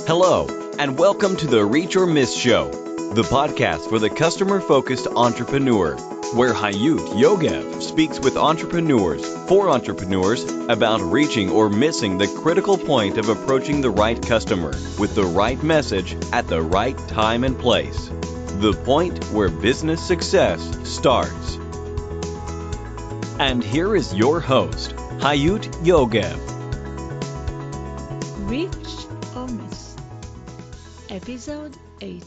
Hello, and welcome to the Reach or Miss Show, the podcast for the customer-focused entrepreneur, where Hayut Yogev speaks with entrepreneurs for entrepreneurs about reaching or missing the critical point of approaching the right customer with the right message at the right time and place. The point where business success starts. And here is your host, Hayut Yogev. Reach or Miss, Episode 8.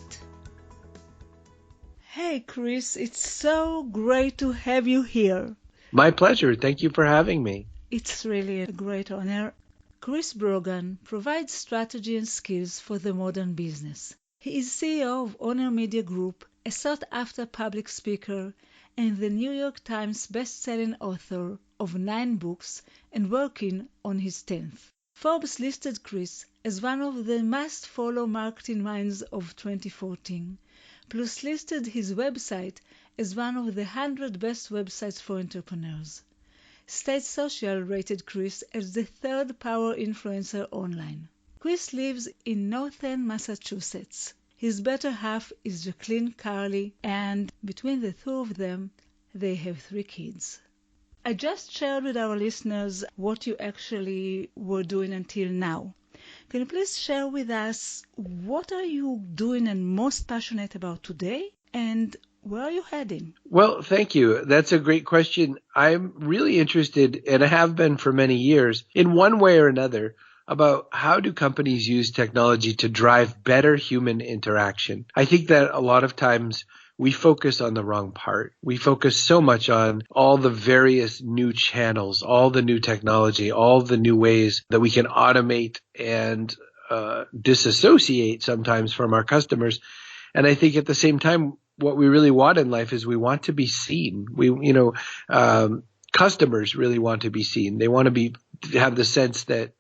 Hey Chris, it's so great to have you here. My pleasure. Thank you for having me. It's really a great honor. Chris Brogan provides strategy and skills for the modern business. He is CEO of Honor Media Group, a sought-after public speaker, and the New York Times best-selling author of 9 books and working on his 10th. Forbes listed Chris as one of the must-follow marketing minds of 2014, plus listed his website as one of the 100 best websites for entrepreneurs. State Social rated Chris as the 3rd power influencer online. Chris lives in northern Massachusetts. His better half is Jacqueline Carly, and between the two of them, they have 3 kids. I just shared with our listeners what you actually were doing until now. Can you please share with us what are you doing and most passionate about today, and where are you heading? Well, thank you. That's a great question. I'm really interested, and I have been for many years, in one way or another, about how do companies use technology to drive better human interaction. I think that a lot of times we focus on the wrong part. We focus so much on all the various new channels, all the new technology, all the new ways that we can automate and disassociate sometimes from our customers. And I think at the same time, what we really want in life is we want to be seen. Customers really want to be seen. They want to have the sense that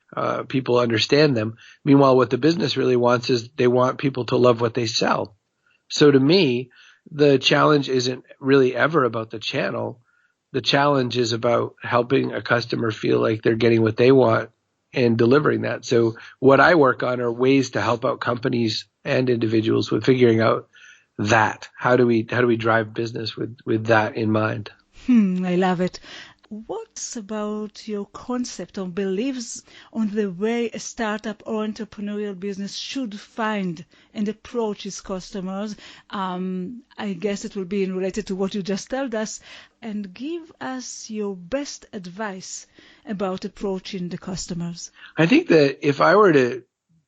people understand them. Meanwhile, what the business really wants is they want people to love what they sell. So to me, the challenge isn't really ever about the channel. The challenge is about helping a customer feel like they're getting what they want and delivering that. So what I work on are ways to help out companies and individuals with figuring out that. How do we drive business with that in mind? I love it. What's about your concept or beliefs on the way a startup or entrepreneurial business should find and approach its customers? I guess it will be related to what you just told us. And give us your best advice about approaching the customers. I think that if I were to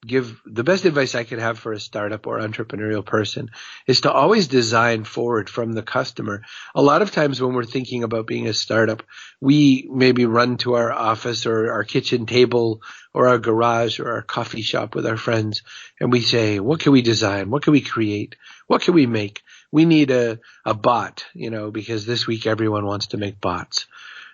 give the best advice I could have for a startup or entrepreneurial person is to always design forward from the customer. A lot of times when we're thinking about being a startup, we maybe run to our office or our kitchen table or our garage or our coffee shop with our friends and we say, what can we design? What can we create? What can we make? We need a bot, because this week everyone wants to make bots.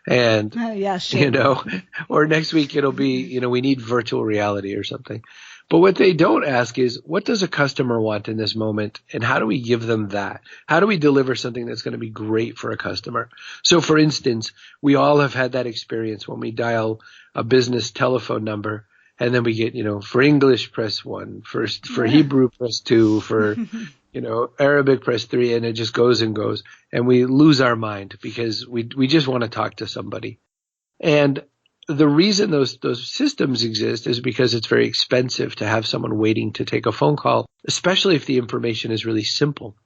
And, yeah, sure. Or next week it'll be, we need virtual reality or something. But what they don't ask is, what does a customer want in this moment? And how do we give them that? How do we deliver something that's going to be great for a customer? So for instance, we all have had that experience when we dial a business telephone number and then we get, for English, press 1, for Hebrew, press 2, for, Arabic, press 3, and it just goes and goes. And we lose our mind because we just want to talk to somebody. And the reason those systems exist is because it's very expensive to have someone waiting to take a phone call, especially if the information is really simple.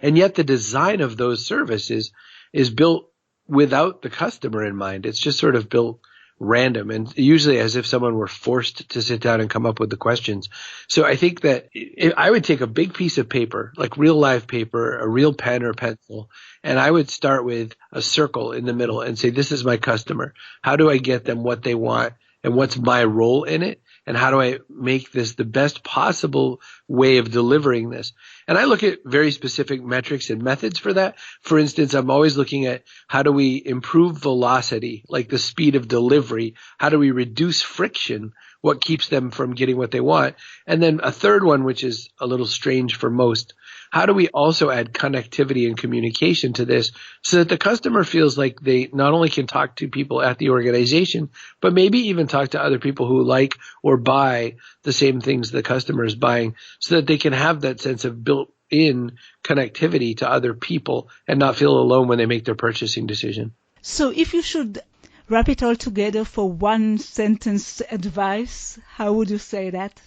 And yet the design of those services is built without the customer in mind. It's just sort of built random and usually as if someone were forced to sit down and come up with the questions. So I think that I would take a big piece of paper, like real live paper, a real pen or pencil, and I would start with a circle in the middle and say, this is my customer. How do I get them what they want and what's my role in it? And how do I make this the best possible way of delivering this? And I look at very specific metrics and methods for that. For instance, I'm always looking at how do we improve velocity, like the speed of delivery? How do we reduce friction what keeps them from getting what they want? And then a third one, which is a little strange for most, how do we also add connectivity and communication to this so that the customer feels like they not only can talk to people at the organization, but maybe even talk to other people who like or buy the same things the customer is buying, so that they can have that sense of built-in connectivity to other people and not feel alone when they make their purchasing decision. So if you should wrap it all together for one sentence advice, how would you say that?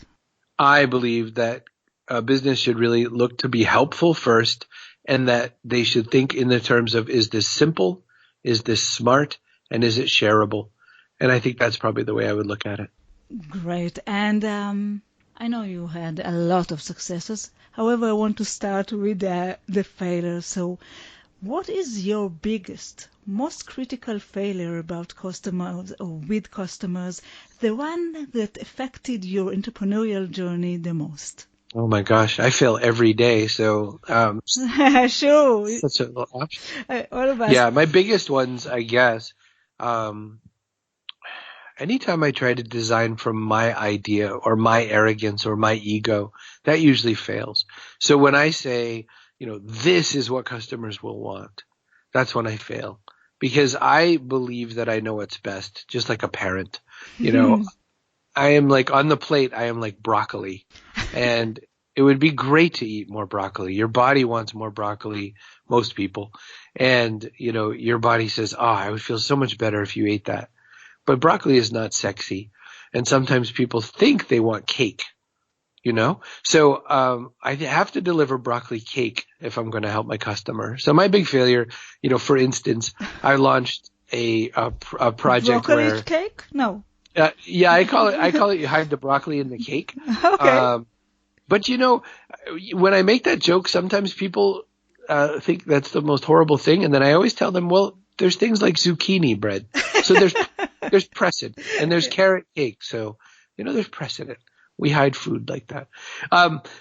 I believe that a business should really look to be helpful first, and that they should think in the terms of, is this simple? Is this smart? And is it shareable? And I think that's probably the way I would look at it. Great. And I know you had a lot of successes. However, I want to start with the failure. So what is your biggest, most critical failure about customers or with customers, the one that affected your entrepreneurial journey the most? Oh my gosh, I fail every day. So, Sure. such a little option. All of us. Yeah, my biggest ones, I guess. Anytime I try to design from my idea or my arrogance or my ego, that usually fails. So when I say, this is what customers will want, that's when I fail, because I believe that I know what's best, just like a parent. I am like on the plate, I am like broccoli, and it would be great to eat more broccoli. Your body wants more broccoli, most people. And, your body says, I would feel so much better if you ate that. But broccoli is not sexy. And sometimes people think they want cake, So I have to deliver broccoli cake if I'm going to help my customer. So my big failure, for instance, I launched a project broccoli where cake? No. Yeah, I call it you hide the broccoli in the cake. Okay. But when I make that joke, sometimes people think that's the most horrible thing, and then I always tell them, well, there's things like zucchini bread, so there's precedent, and there's carrot cake, so there's precedent. We hide food like that.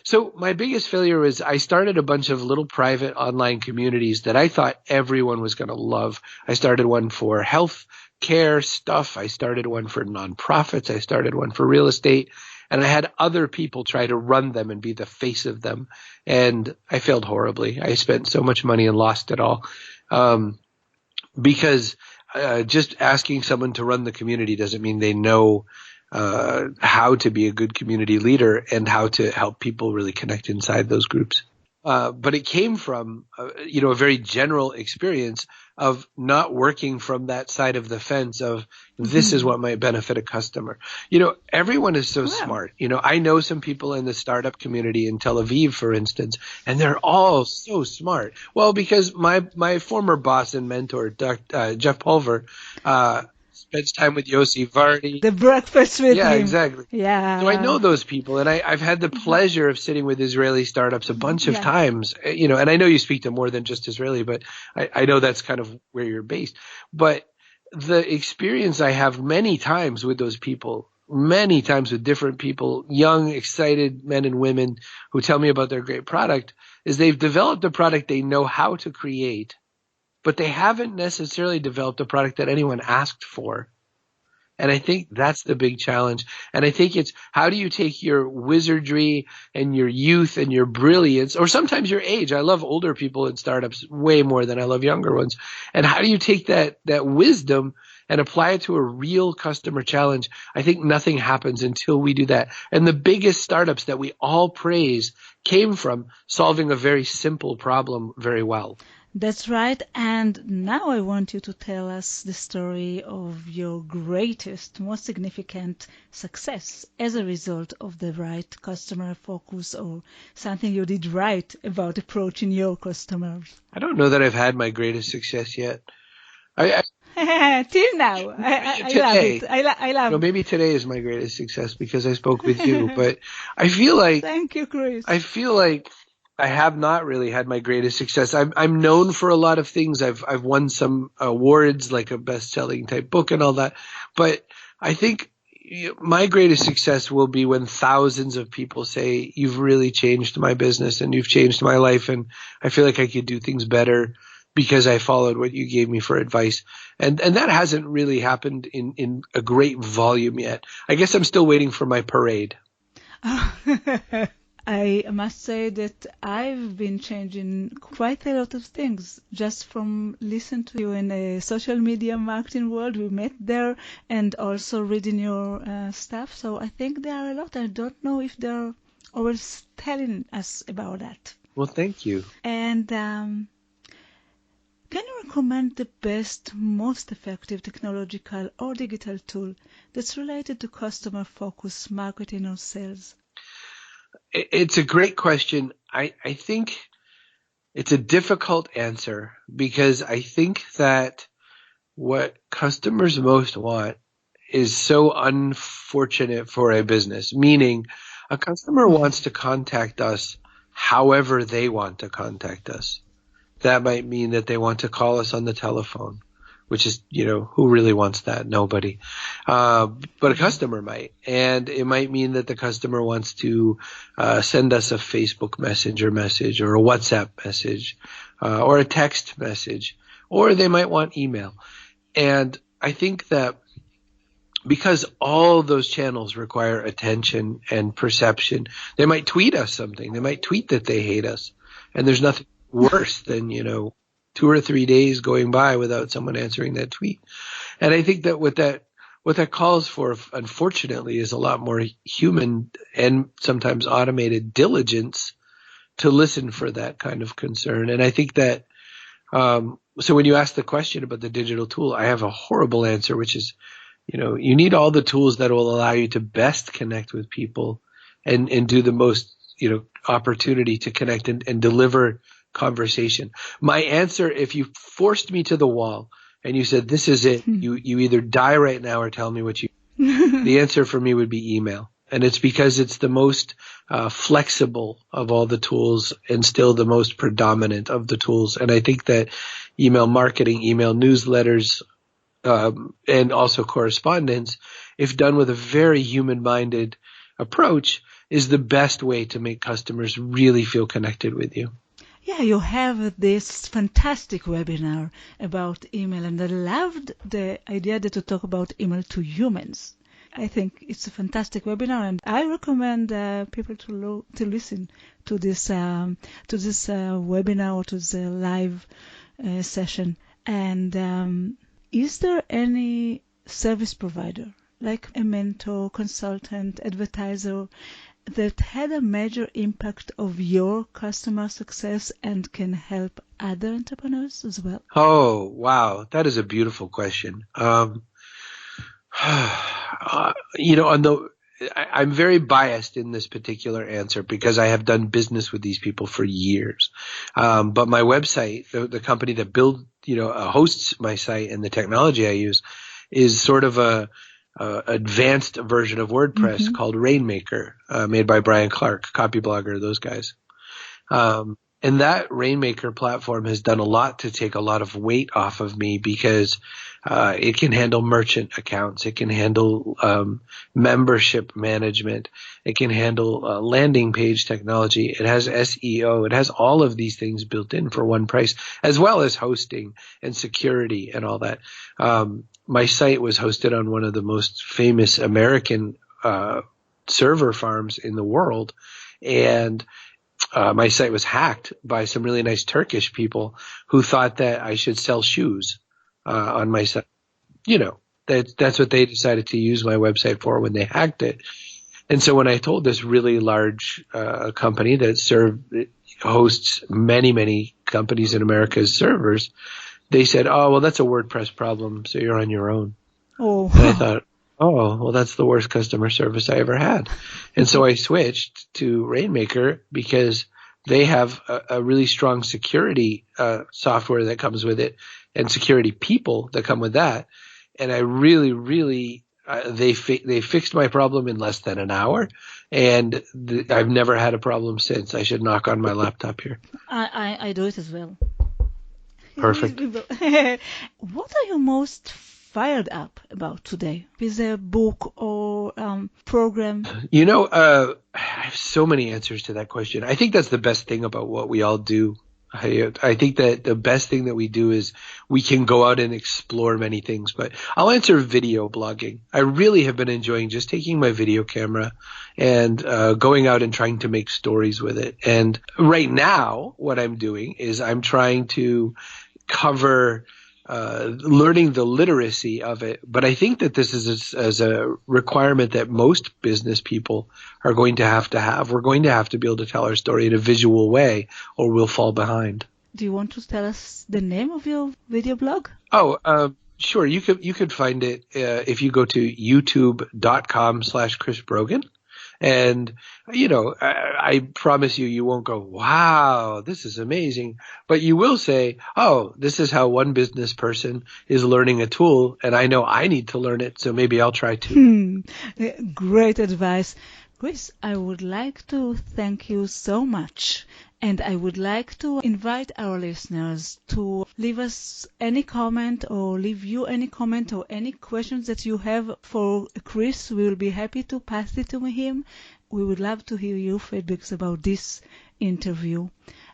So my biggest failure was I started a bunch of little private online communities that I thought everyone was going to love. I started one for health care stuff. I started one for nonprofits. I started one for real estate. And I had other people try to run them and be the face of them. And I failed horribly. I spent so much money and lost it all. Because just asking someone to run the community doesn't mean they know how to be a good community leader and how to help people really connect inside those groups. But it came from, a very general experience of not working from that side of the fence of this is what might benefit a customer. Everyone is so smart. I know some people in the startup community in Tel Aviv, for instance, and they're all so smart. Well, because my former boss and mentor, Jeff Pulver, spends time with Yossi Vardy. The breakfast with him. Yeah, exactly. Yeah. So I know those people, and I've had the pleasure of sitting with Israeli startups a bunch of times, and I know you speak to more than just Israeli, but I know that's kind of where you're based. But the experience I have many times with those people, many times with different people, young, excited men and women who tell me about their great product, is they've developed a product they know how to create, but they haven't necessarily developed a product that anyone asked for. And I think that's the big challenge. And I think it's, how do you take your wizardry and your youth and your brilliance, or sometimes your age? I love older people in startups way more than I love younger ones. And how do you take that wisdom and apply it to a real customer challenge? I think nothing happens until we do that. And the biggest startups that we all praise came from solving a very simple problem very well. That's right. And now I want you to tell us the story of your greatest, most significant success as a result of the right customer focus, or something you did right about approaching your customers. I don't know that I've had my greatest success yet. Till now. I love it. I love it. Maybe today is my greatest success because I spoke with you, but I feel like... Thank you, Chris. I feel like I have not really had my greatest success. I'm known for a lot of things. I've won some awards, like a best-selling type book and all that. But I think my greatest success will be when thousands of people say, you've really changed my business and you've changed my life, and I feel like I could do things better because I followed what you gave me for advice. And that hasn't really happened in a great volume yet. I guess I'm still waiting for my parade. I must say that I've been changing quite a lot of things just from listening to you in the social media marketing world. We met there and also reading your stuff. So I think there are a lot. I don't know if they're always telling us about that. Well, thank you. And can you recommend the best, most effective technological or digital tool that's related to customer-focused marketing or sales? It's a great question. I think it's a difficult answer because I think that what customers most want is so unfortunate for a business, meaning a customer wants to contact us however they want to contact us. That might mean that they want to call us on the telephone, which is, who really wants that? Nobody. But a customer might. And it might mean that the customer wants to send us a Facebook Messenger message or a WhatsApp message or a text message, or they might want email. And I think that because all those channels require attention and perception, they might tweet us something. They might tweet that they hate us. And there's nothing worse than, 2 or 3 days going by without someone answering that tweet. And I think that what that calls for, unfortunately, is a lot more human and sometimes automated diligence to listen for that kind of concern. And I think that, so when you ask the question about the digital tool, I have a horrible answer, which is, you need all the tools that will allow you to best connect with people and do the most, opportunity to connect and deliver conversation. My answer, if you forced me to the wall and you said, this is it, you either die right now or tell me what you, the answer for me would be email. And it's because it's the most flexible of all the tools and still the most predominant of the tools. And I think that email marketing, email newsletters, and also correspondence, if done with a very human-minded approach, is the best way to make customers really feel connected with you. Yeah, you have this fantastic webinar about email, and I loved the idea that you talk about email to humans. I think it's a fantastic webinar, and I recommend people to listen to this webinar or to the live session. And is there any service provider, like a mentor, consultant, advertiser, that had a major impact of your customer success and can help other entrepreneurs as well? Oh, wow. That is a beautiful question. I'm very biased in this particular answer because I have done business with these people for years. But my website, the company that hosts my site and the technology I use is sort of a advanced version of WordPress called Rainmaker, made by Brian Clark, copy blogger, those guys. And that Rainmaker platform has done a lot to take a lot of weight off of me because it can handle merchant accounts. It can handle membership management. It can handle landing page technology. It has SEO. It has all of these things built in for one price, as well as hosting and security and all that. My site was hosted on one of the most famous American server farms in the world, and my site was hacked by some really nice Turkish people who thought that I should sell shoes on my site. That's what they decided to use my website for when they hacked it. And so when I told this really large company that hosts many, many companies in America's servers, they said, oh, well, that's a WordPress problem, so you're on your own. Oh. And I thought, oh, well, that's the worst customer service I ever had. And so I switched to Rainmaker because they have a really strong security software that comes with it and security people that come with that. And I really, really, they fixed my problem in less than an hour. And I've never had a problem since. I should knock on my laptop here. I do it as well. Perfect. What are you most fired up about today? Is there a book or program? I have so many answers to that question. I think that's the best thing about what we all do. I think that the best thing that we do is we can go out and explore many things. But I'll answer video blogging. I really have been enjoying just taking my video camera and going out and trying to make stories with it. And right now, what I'm doing is I'm trying to cover learning the literacy of it. But I think that this is a requirement that most business people are going to have. We're going to have to be able to tell our story in a visual way, or we'll fall behind. Do you want to tell us the name of your video blog? Oh, sure. You could find it if you go to youtube.com/Chris Brogan. And, I promise you won't go, wow, this is amazing. But you will say, oh, this is how one business person is learning a tool. And I know I need to learn it. So maybe I'll try to. Great advice. Chris, I would like to thank you so much. And I would like to invite our listeners to leave us any comment or leave you any comment or any questions that you have for Chris. We will be happy to pass it to him. We would love to hear your feedbacks about this interview.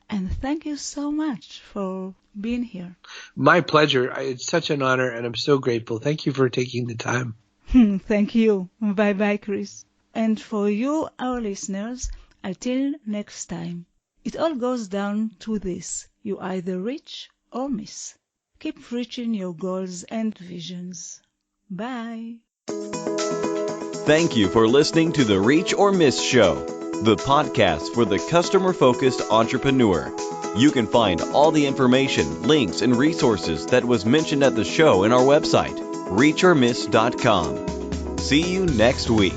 And thank you so much for being here. My pleasure. It's such an honor, and I'm so grateful. Thank you for taking the time. Thank you. Bye-bye, Chris. And for you, our listeners, until next time. It all goes down to this. You either reach or miss. Keep reaching your goals and visions. Bye. Thank you for listening to the Reach or Miss Show, the podcast for the customer-focused entrepreneur. You can find all the information, links, and resources that was mentioned at the show in our website, reachormiss.com. See you next week.